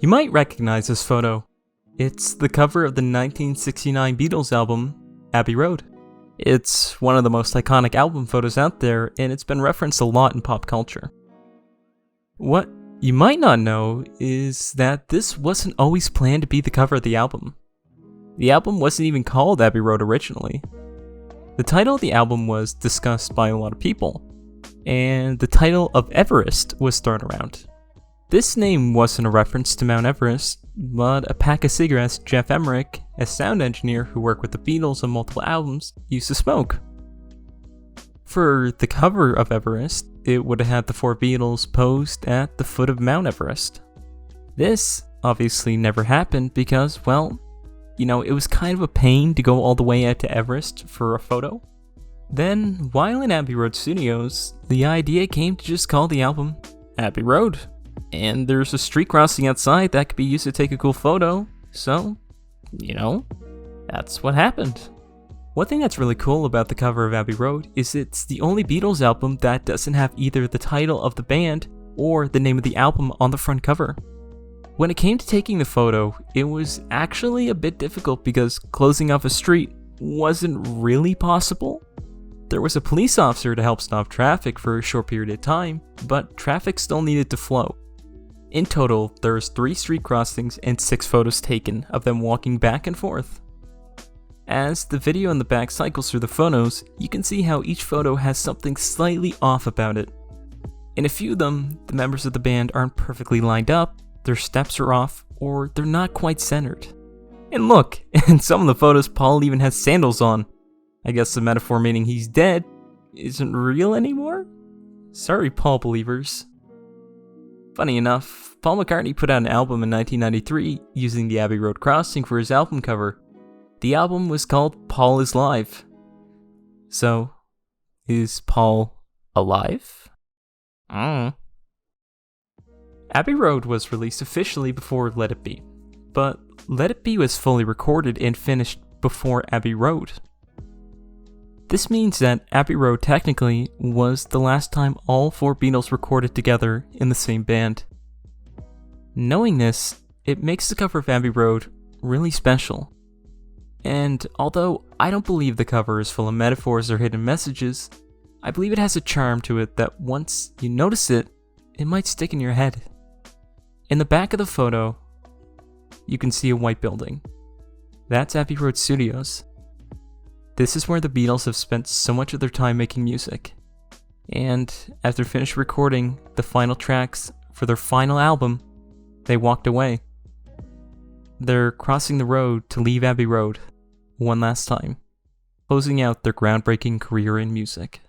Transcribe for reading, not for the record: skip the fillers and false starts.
You might recognize this photo. It's the cover of the 1969 Beatles album, Abbey Road. It's one of the most iconic album photos out there, and it's been referenced a lot in pop culture. What you might not know is that this wasn't always planned to be the cover of the album. The album wasn't even called Abbey Road originally. The title of the album was discussed by a lot of people, and the title of Everest was thrown around. This name wasn't a reference to Mount Everest, but a pack of cigarettes Jeff Emmerich, a sound engineer who worked with the Beatles on multiple albums, used to smoke. For the cover of Everest, it would have had the four Beatles posed at the foot of Mount Everest. This obviously never happened because, well, it was kind of a pain to go all the way out to Everest for a photo. Then, while in Abbey Road Studios, the idea came to just call the album Abbey Road. And there's a street crossing outside that could be used to take a cool photo, so, that's what happened. One thing that's really cool about the cover of Abbey Road is it's the only Beatles album that doesn't have either the title of the band or the name of the album on the front cover. When it came to taking the photo, it was actually a bit difficult because closing off a street wasn't really possible. There was a police officer to help stop traffic for a short period of time, but traffic still needed to flow. In total, there's 3 street crossings and 6 photos taken of them walking back and forth. As the video in the back cycles through the photos, you can see how each photo has something slightly off about it. In a few of them, the members of the band aren't perfectly lined up, their steps are off, or they're not quite centered. And look, in some of the photos Paul even has sandals on. I guess the metaphor meaning he's dead isn't real anymore? Sorry, Paul believers. Funny enough, Paul McCartney put out an album in 1993 using the Abbey Road crossing for his album cover. The album was called Paul is Live. So, is Paul alive? Abbey Road was released officially before Let It Be, but Let It Be was fully recorded and finished before Abbey Road. This means that Abbey Road technically was the last time all 4 Beatles recorded together in the same band. Knowing this, it makes the cover of Abbey Road really special. And although I don't believe the cover is full of metaphors or hidden messages, I believe it has a charm to it that once you notice it, it might stick in your head. In the back of the photo, you can see a white building. That's Abbey Road Studios. This is where the Beatles have spent so much of their time making music. And after finished recording the final tracks for their final album, they walked away. They're crossing the road to leave Abbey Road one last time, closing out their groundbreaking career in music.